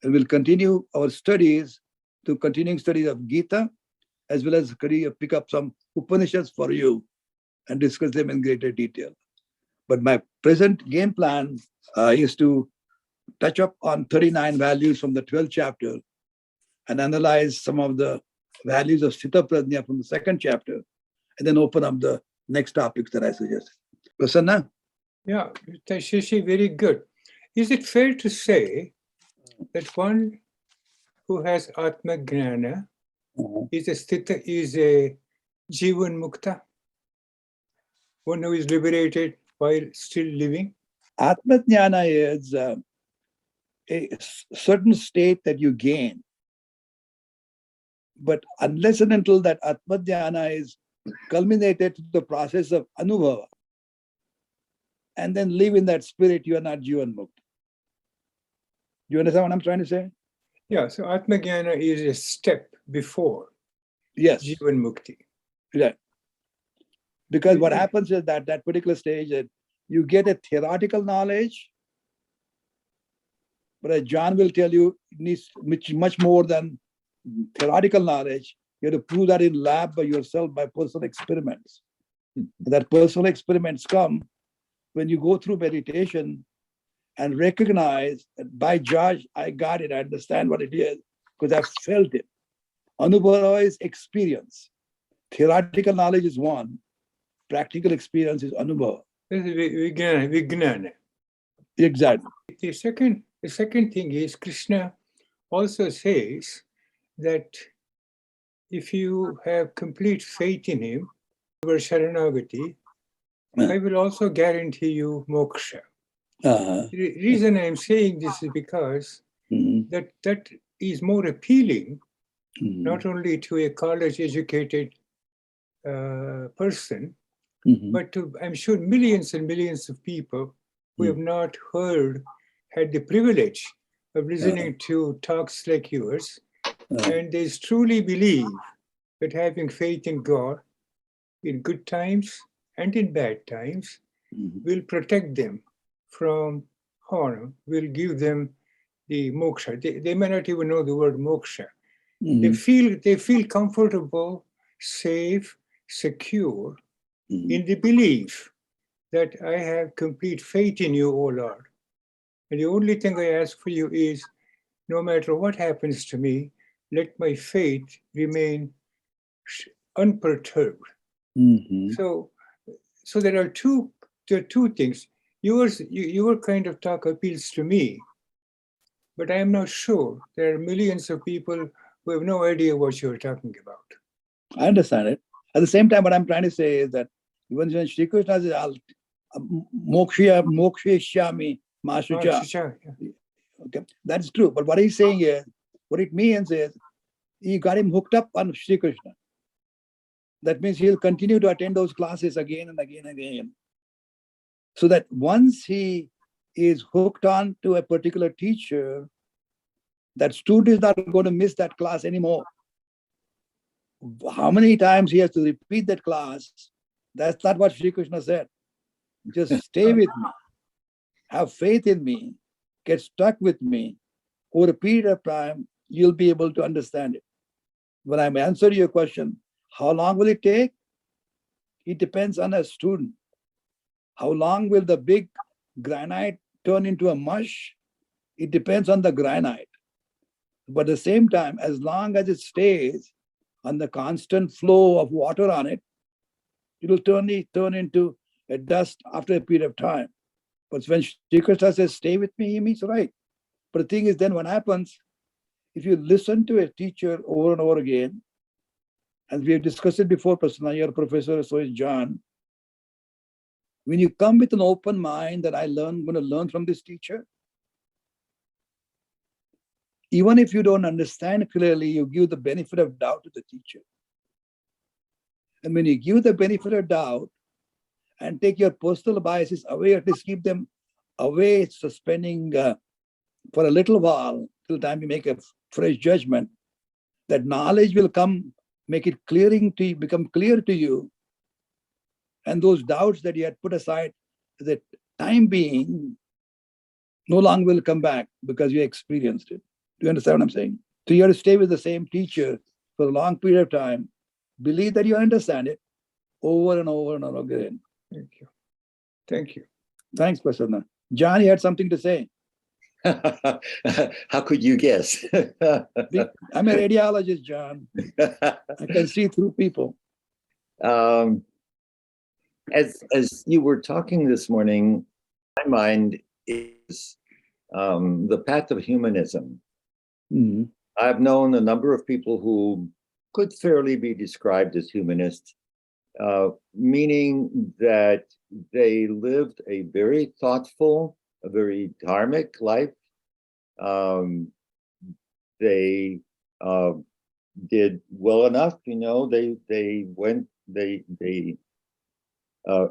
and we'll continue our studies to continuing studies of Gita, as well as pick up some Upanishads for you and discuss them in greater detail. But my present game plan is to touch up on 39 values from the 12th chapter and analyze some of the values of Sthita Prajna from the 2nd chapter, and then open up the next topics that I suggested. Prasanna? Yeah, Shashi, very good. Is it fair to say that one who has Atma Gnana is a Jivan Mukta? One who is liberated while still living? Atma Jnana is a certain state that you gain. But unless and until that Atma Jnana is culminated to the process of Anubhava, and then live in that spirit, you are not Jivan Mukta. You understand what I'm trying to say? Yeah, so Atma Jnana is a step before Yes. Jivan Mukti. Right. Because what happens is that particular stage, that you get a theoretical knowledge, but as John will tell you, it needs much more than theoretical knowledge. You have to prove that in lab by yourself by personal experiments. That personal experiments come when you go through meditation and recognize that by Judge, I got it, I understand what it is, because I've felt it. Anubhava is experience. Theoretical knowledge is one, practical experience is Anubhava. This is Vijnana. Exactly. The second thing is Krishna also says that if you have complete faith in him, over Sharanagati, I will also guarantee you moksha. The reason I'm saying this is because that is more appealing, not only to a college-educated person, but to, I'm sure, millions and millions of people who have not had the privilege of listening to talks like yours, and they truly believe that having faith in God in good times and in bad times will protect them from harm, will give them the moksha. They may not even know the word moksha. They feel comfortable, safe, secure in the belief that I have complete faith in you, O Lord. And the only thing I ask for you is, no matter what happens to me, let my faith remain unperturbed. So there are two things. Your kind of talk appeals to me, but I am not sure. There are millions of people who have no idea what you're talking about. I understand it. At the same time, what I'm trying to say is that Even when Shri Krishna says, mokshishyami masucha. Okay, that's true. But what he's saying is, what it means is, he got him hooked up on Shri Krishna. That means he'll continue to attend those classes again and again and again. So that once he is hooked on to a particular teacher, that student is not going to miss that class anymore. How many times he has to repeat that class? That's not what Shri Krishna said. Just stay with me, have faith in me, get stuck with me. Over a period of time, you'll be able to understand it. When I'm answering your question, how long will it take? It depends on a student. How long will the big granite turn into a mush? It depends on the granite. But at the same time, as long as it stays on the constant flow of water on it, it will turn into a dust after a period of time. But when Shri Krishna says, stay with me, he means right. But the thing is, then what happens, if you listen to a teacher over and over again, as we have discussed it before, Prasanna, your professor, so is John, when you come with an open mind that I'm going to learn from this teacher, even if you don't understand clearly, you give the benefit of doubt to the teacher. And when you give the benefit of doubt and take your personal biases away, at least keep them away, suspending for a little while, till the time you make a fresh judgment, that knowledge will come, make it become clear to you. And those doubts that you had put aside, the time being, no longer will come back because you experienced it. Do you understand what I'm saying? So you have to stay with the same teacher for a long period of time. Believe that you understand it over and over and over again. Thank you. Thank you. Thanks, Prasanna. John, you had something to say. How could you guess? I'm a radiologist, John. I can see through people. As you were talking this morning, my mind is the path of humanism. Mm-hmm. I've known a number of people who could fairly be described as humanists, meaning that they lived a very thoughtful, a very dharmic life. They did well enough, they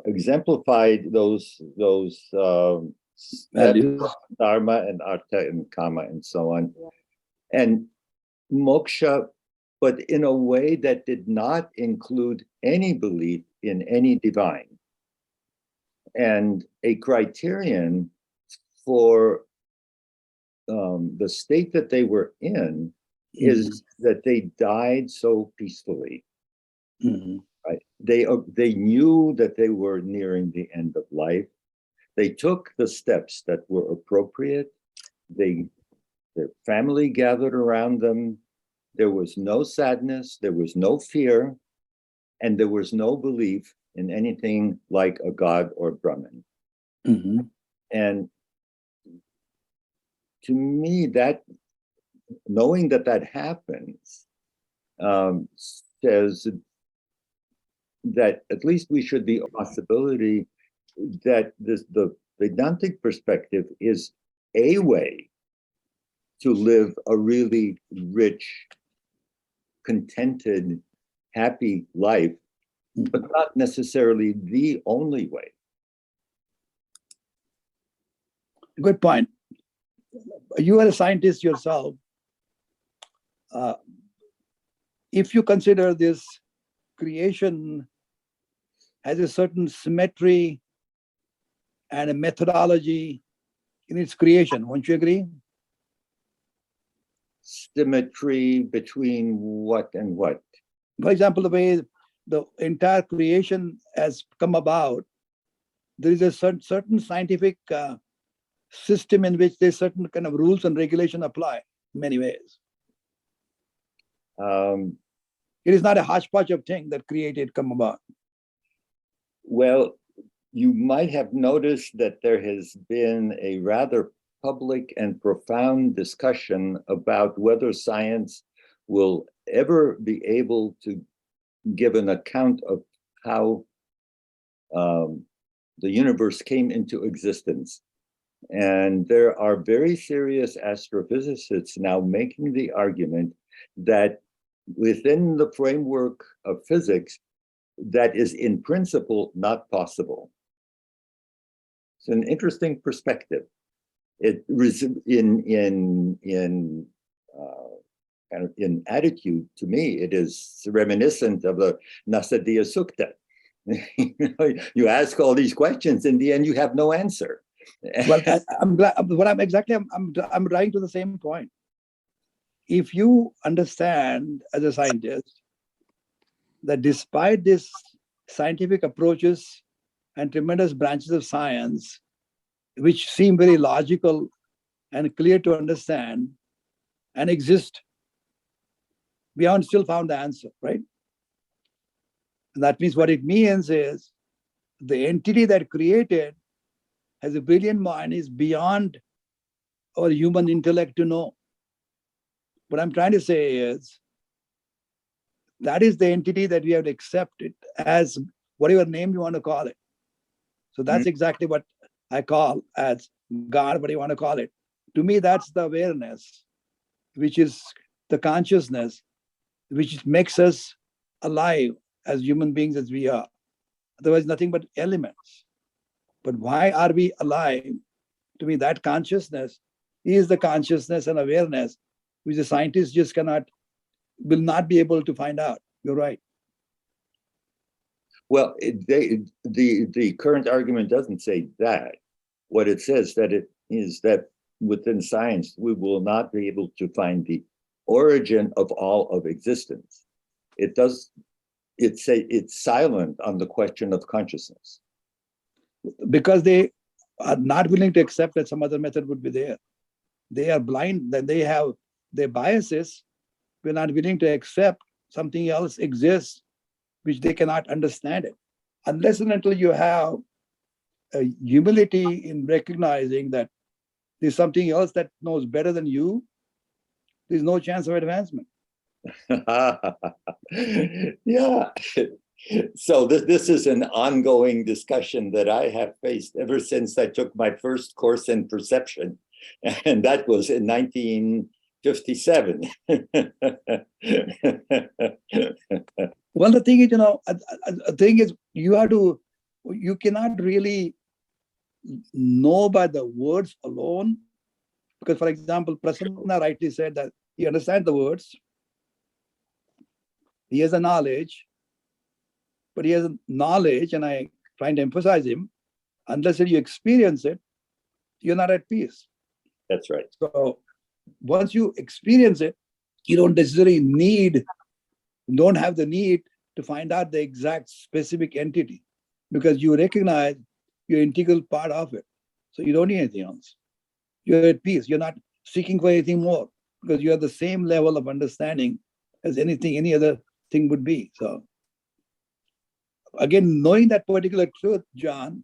exemplified those Values. dharma and artha and kama and so on, and moksha, but in a way that did not include any belief in any divine. And a criterion for the state that they were in is that they died so peacefully. Mm-hmm. Right? They knew that they were nearing the end of life. They took the steps that were appropriate. Their family gathered around them. There was no sadness, there was no fear, and there was no belief in anything like a God or Brahman. Mm-hmm. And to me, that knowing that happens says that at least we should be a possibility that the Vedantic perspective is a way to live a really rich, contented, happy life, but not necessarily the only way. Good point. You are a scientist yourself. If you consider this creation has a certain symmetry and a methodology in its creation, won't you agree? Symmetry between what and what? For example, the way the entire creation has come about, there is a certain scientific system in which there's certain kind of rules and regulation apply in many ways. It is not a hodgepodge of things that come about. Well, you might have noticed that there has been a rather public and profound discussion about whether science will ever be able to give an account of how the universe came into existence. And there are very serious astrophysicists now making the argument that within the framework of physics, that is in principle not possible. It's an interesting perspective. It in attitude, to me, it is reminiscent of the Nasadiya Sukta. You ask all these questions, in the end, you have no answer. Well, I'm glad. What I'm driving to the same point. If you understand as a scientist that despite these scientific approaches and tremendous branches of science, which seem very logical and clear to understand and exist, we haven't still found the answer, right? And that means what it means is the entity that created has a brilliant mind, is beyond our human intellect to know. What I'm trying to say is that is the entity that we have to accept it as whatever name you want to call it. So that's exactly what I call as God, what you want to call it. To me, that's the awareness, which is the consciousness, which makes us alive as human beings as we are. Otherwise, nothing but elements. But why are we alive? To me, that consciousness is the consciousness and awareness which the scientists just will not be able to find out. You're right. Well, the current argument doesn't say that. What it says that it is that within science, we will not be able to find the origin of all of existence. It's silent on the question of consciousness. Because they are not willing to accept that some other method would be there. They are blind, that they have their biases. We're not willing to accept something else exists, which they cannot understand it. Unless and until you have a humility in recognizing that there's something else that knows better than you, there's no chance of advancement. Yeah. So this is an ongoing discussion that I have faced ever since I took my first course in perception. And that was in 1957. Well, the thing is, you cannot really know by the words alone. Because, for example, Prasanna rightly said that he understands the words, he has a knowledge, but he has a knowledge, and I trying to emphasize him, unless you experience it, you're not at peace. That's right. So once you experience it, you don't necessarily don't have the need to find out the exact specific entity, because you recognize you're an integral part of it. So you don't need anything else. You're at peace. You're not seeking for anything more, because you have the same level of understanding as any other thing would be. So again, knowing that particular truth, John,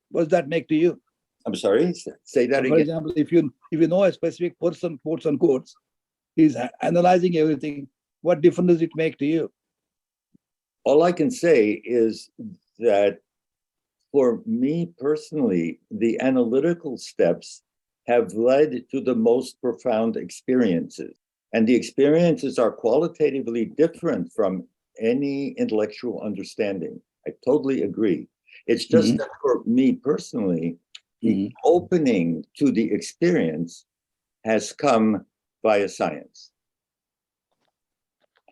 what does that make to you? I'm sorry, say that again. For example, if you know a specific person, quotes unquote, he's analyzing everything, what difference does it make to you? All I can say is that for me personally, the analytical steps have led to the most profound experiences. And the experiences are qualitatively different from any intellectual understanding. I totally agree. It's just that for me personally, the opening to the experience has come via science.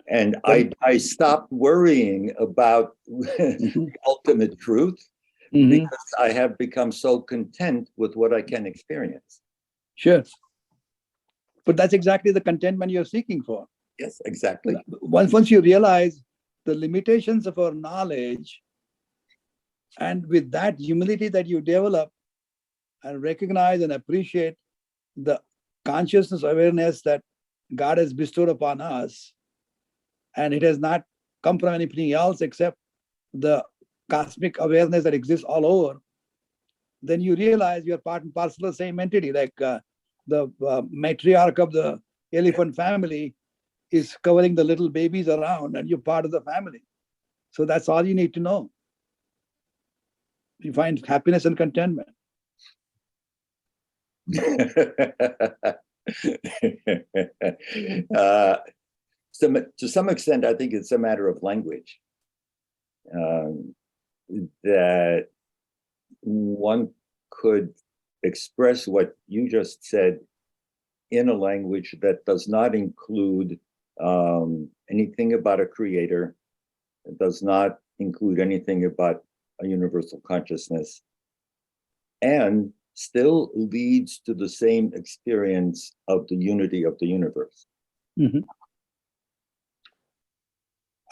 And I stopped worrying about the ultimate truth because I have become so content with what I can experience. Sure. But that's exactly the contentment you're seeking for. Yes, exactly. Once you realize the limitations of our knowledge, and with that humility that you develop and recognize and appreciate the consciousness awareness that God has bestowed upon us, and it has not come from anything else except the cosmic awareness that exists all over, then you realize you're part and parcel of the same entity. Like the matriarch of the elephant family is covering the little babies around, and you're part of the family. So that's all you need to know. You find happiness and contentment. To some extent, I think it's a matter of language. That one could express what you just said in a language that does not include anything about a creator, it does not include anything about a universal consciousness, and still leads to the same experience of the unity of the universe. Mm-hmm.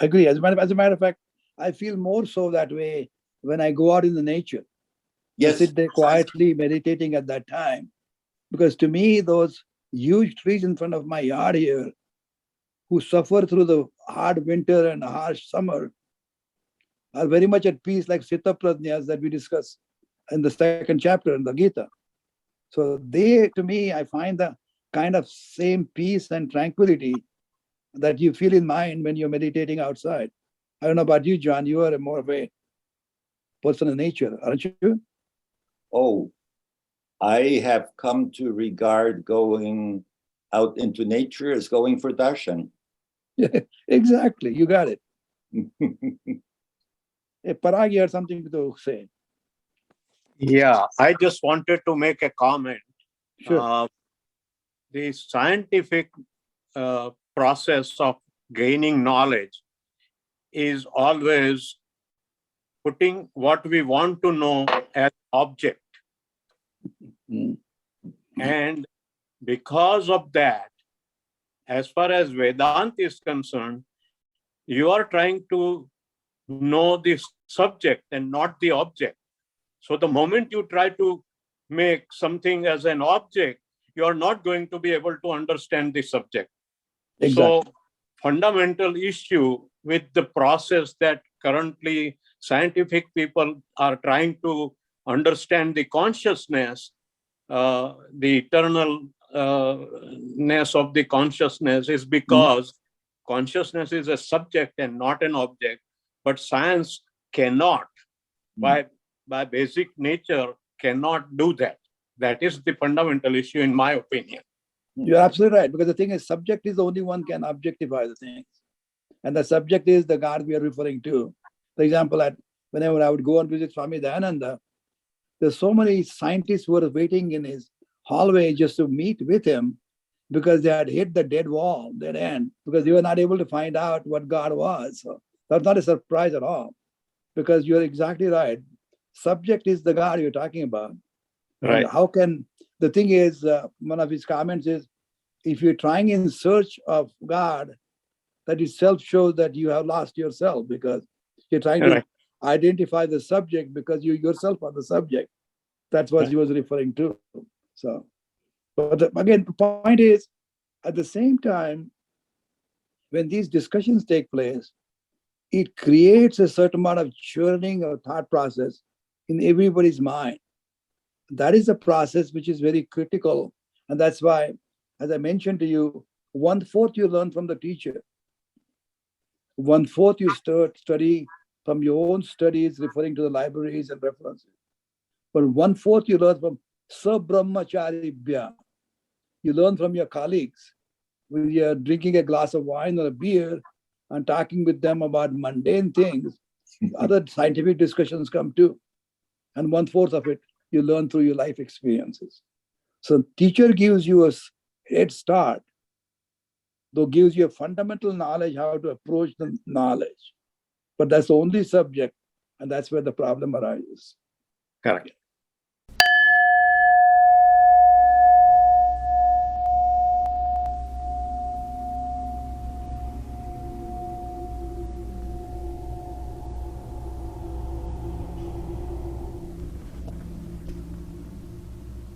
I agree. As a matter of fact, I feel more so that way when I go out in the nature. Yes. I sit there quietly meditating at that time. Because to me, those huge trees in front of my yard here, who suffer through the hard winter and harsh summer, are very much at peace, like Sita Prajnas that we discuss in the second chapter in the Gita. So they, to me, I find the kind of same peace and tranquility that you feel in mind when you're meditating outside. I don't know about you, John. You are more of a person of nature, aren't you? Oh, I have come to regard going out into nature as going for darshan. Yeah, exactly. You got it. Hey, Parag, you had something to say. Yeah, I just wanted to make a comment. Sure. The scientific process of gaining knowledge is always putting what we want to know as object. Mm. And because of that, as far as Vedanta is concerned, you are trying to know the subject and not the object. So the moment you try to make something as an object, you are not going to be able to understand the subject. Exactly. So fundamental issue with the process that currently scientific people are trying to understand the consciousness, the eternalness of the consciousness is because consciousness is a subject and not an object. But science cannot, by basic nature, cannot do that. That is the fundamental issue, in my opinion. You're absolutely right, because the thing is, subject is the only one can objectify the things. And the subject is the God we are referring to. For example, whenever I would go and visit Swami Dayananda, there's so many scientists who were waiting in his hallway just to meet with him because they had hit the dead wall, dead end, because they were not able to find out what God was. So that's not a surprise at all, because you're exactly right. Subject is the God you're talking about. Right. And how can, the thing is, one of his comments is, if you're trying in search of God, that itself shows that you have lost yourself, because you're trying to identify the subject because you yourself are the subject. That's what he was referring to. So, but again, the point is, at the same time, when these discussions take place, it creates a certain amount of churning or thought process in everybody's mind. That is a process which is very critical. And that's why, as I mentioned to you, 1/4 you learn from the teacher. 1/4 you study from your own studies, referring to the libraries and references. But 1/4 you learn from Sabrahmacharibhya. You learn from your colleagues. When you're drinking a glass of wine or a beer and talking with them about mundane things, other scientific discussions come too. And 1/4 of it you learn through your life experiences. So teacher gives you a head start, though gives you a fundamental knowledge how to approach the knowledge. But that's the only subject, and that's where the problem arises. Correct.